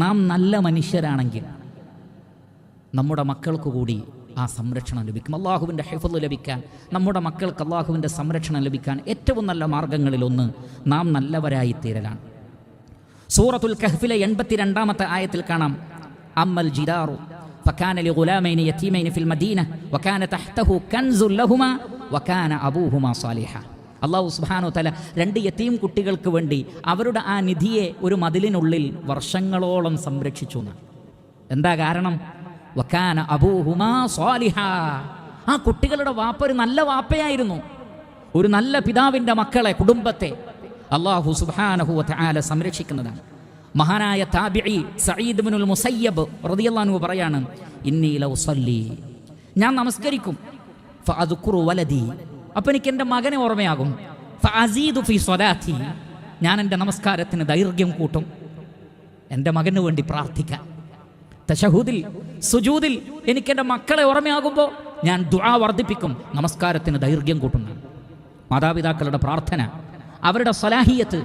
നാം നല്ല മനുഷ്യരാണെങ്കിൽ നമ്മുടെ മക്കൾക്ക് കൂടി ആ സംരക്ഷണം ലഭിക്കും. അള്ളാഹുവിൻ്റെ ഹിഫ്ള് ലഭിക്കാൻ, നമ്മുടെ മക്കൾക്ക് അള്ളാഹുവിൻ്റെ സംരക്ഷണം ലഭിക്കാൻ ഏറ്റവും നല്ല മാർഗങ്ങളിലൊന്ന് നാം നല്ലവരായി തീരലാണ്. സൂറത്തുൽ കഹ്ഫിലെ 82-ാമത്തെ ആയത്തിൽ കാണാം, അമ്മൽ ജിദാറു ഫകാന ലിഗുലാമൈനി യതീമൈനി ഫിൽ മദീന വകാന തഹ്തഹു കൻസുൻ ലഹുമാ വകാന അബൂഹുമാ സാലിഹ. അല്ലാഹു സുബ്ഹാനഹു വ തആല 2 യതീം കുട്ടികൾക്ക് വേണ്ടി അവരുടെ ആ നിധിയെ ഒരു മതിലിനുള്ളിൽ വർഷങ്ങളോളം സംരക്ഷിച്ചു. എന്താ കാരണം? വകാന അബൂഹുമാ സാലിഹ. ആ കുട്ടികളുടെ വാപ്പ ഒരു നല്ല വാപ്പയായിരുന്നു. ഒരു നല്ല പിതാവിൻ്റെ മക്കളെ, കുടുംബത്തെ അല്ലാഹു സുബ്ഹാനഹു വ തആല സംരക്ഷിക്കുന്നതാണ്. മഹാനായ താബിഈ സഈദ് ഇബ്നുൽ മുസയ്യബ് റളിയല്ലാഹു അൻഹു പറയാണ്, ഇന്നി ലഉസല്ലി, ഞാൻ നമസ്കരിക്കും, ഫഅദ്കുറു വലദി, അപ്പോൾ എനിക്ക് എൻ്റെ മകനെ ഓർമ്മയാകും, ഫഅസീദു ഫീ സ്വലാത്തി, ഞാൻ എൻ്റെ നമസ്കാരത്തിന് ദൈർഘ്യം കൂട്ടും, എൻ്റെ മകന് വേണ്ടി പ്രാർത്ഥിക്കാൻ. തശഹുദിൽ സുജൂദിൽ എനിക്ക് എൻ്റെ മക്കളെ ഓർമ്മയാകുമ്പോൾ ഞാൻ ദുആ വർദ്ധിപ്പിക്കും, നമസ്കാരത്തിന് ദൈർഘ്യം കൂട്ടുന്നു. മാതാപിതാക്കളുടെ പ്രാർത്ഥന, അവരുടെ സലാഹിയത്ത്,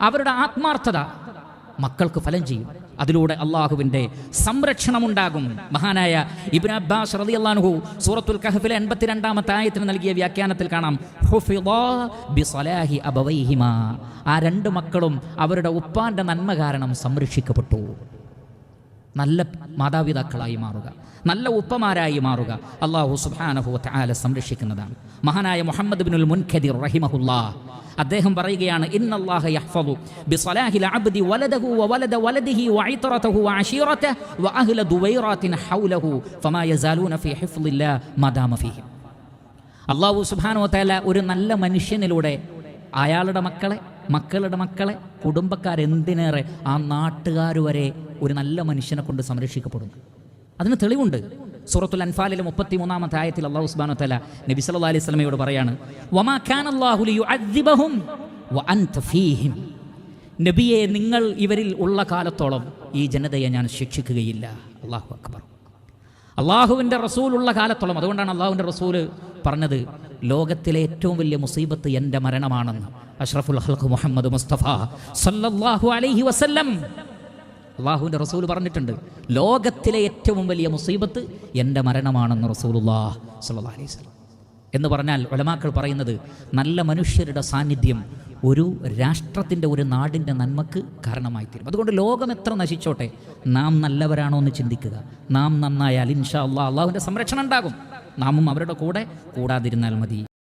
അവരുടെ ആത്മാർത്ഥത മക്കൾക്ക് ഫലം ചെയ്യും. അതിലൂടെ അള്ളാഹുവിൻ്റെ സംരക്ഷണമുണ്ടാകും. മഹാനായ ഇബ്നു അബ്ബാസ് റളിയല്ലാഹു അൻഹു സൂറത്തുൽ കഹ്ഫിലെ 82-ാമത്തെ ആയത്തിന് നൽകിയ വ്യാഖ്യാനത്തിൽ കാണാം, ഹുഫിളാ ബിസലാഹി അബവൈഹിമാ, ആ 2 മക്കളും അവരുടെ ഉപ്പാന്റെ നന്മ കാരണം സംരക്ഷിക്കപ്പെട്ടു. നല്ല മാതാപിതാക്കളായി മാറുക, നല്ല ഉപ്പമാരായി മാറുക അല്ലാഹു സുബ്ഹാനഹു വ തആല സംരക്ഷിക്കുന്നതാണ്. മഹാനായ മുഹമ്മദ് ഇബ്നുൽ മുൻകദിർ റഹിമഹുല്ലാഹ് അദ്ദേഹം പറയുകയാണ്, ഇന്നല്ലാഹ യഹ്ഫദു ബിസലാഹിൽ അബ്ദി വലദഹു വവലദ വലദിഹി വഇത്രതഹു വഅശീറതഹു വഅഹ്ല ദുവൈറാത്തിൻ ഹൗലഹു ഫമാ യസാലൂന ഫീ ഹിഫ്ളില്ലാഹി മാദാമ ഫീഹി. അല്ലാഹു സുബ്ഹാനഹു വ തആല ഒരു നല്ല മനുഷ്യനിലൂടെ അയാളുടെ മക്കളുടെ മക്കളെ കുടുംബക്കാരെന്തിനേറെ ആ നാട്ടുകാർ വരെ ഒരു നല്ല മനുഷ്യനെ കൊണ്ട് സംരക്ഷിക്കപ്പെടുന്നു. അതിന് തെളിവുണ്ട്. സൂറത്തുൽ അൻഫാലിലെ 33-ാമത്തെ ആയത്തിൽ അല്ലാഹു സുബ്ഹാനഹു വ തആല നബി സല്ലല്ലാഹു അലൈഹി വസല്ലമയോട് പറയാണ്, വമാ കാനല്ലാഹു ലിയുഅദ്ദിബഹും വഅൻത ഫീഹിം, നബിയെ നിങ്ങൾ ഇവരിൽ ഉള്ള കാലത്തോളം ഈ ജനതയെ ഞാൻ ശിക്ഷിക്കുകയില്ല. അല്ലാഹു അക്ബർ. അള്ളാഹുവിൻ്റെ റസൂലുള്ള കാലത്തോളം. അതുകൊണ്ടാണ് അള്ളാഹുവിൻ്റെ റസൂല് പറഞ്ഞത്, ലോകത്തിലെ ഏറ്റവും വലിയ മുസീബത്ത് എൻ്റെ മരണമാണെന്ന്. അഷ്റഫുൽ ഖൽഖ് മുഹമ്മദ് മുസ്തഫ സല്ലല്ലാഹു അലൈഹി വസല്ലം അള്ളാഹുവിൻ്റെ റസൂൽ പറഞ്ഞിട്ടുണ്ട്, ലോകത്തിലെ ഏറ്റവും വലിയ മുസീബത്ത് എൻ്റെ മരണമാണെന്ന് റസൂലുള്ളാഹി സ്വല്ലല്ലാഹു അലൈഹി വസല്ലം. എന്ന് പറഞ്ഞാൽ ഉലമാക്കൾ പറയുന്നത്, നല്ല മനുഷ്യരുടെ സാന്നിധ്യം ഒരു രാഷ്ട്രത്തിൻ്റെ, ഒരു നാടിൻ്റെ നന്മക്ക് കാരണമായി തീരും. അതുകൊണ്ട് ലോകം എത്ര നശിച്ചോട്ടെ, നാം നല്ലവരാണോ എന്ന് ചിന്തിക്കുക. നാം നന്നായാൽ ഇൻഷാ അല്ലാഹ് അള്ളാഹുവിൻ്റെ സംരക്ഷണം ഉണ്ടാകും. നാമും അവരുടെ കൂടെ കൂടാതിരുന്നാൽ മതി.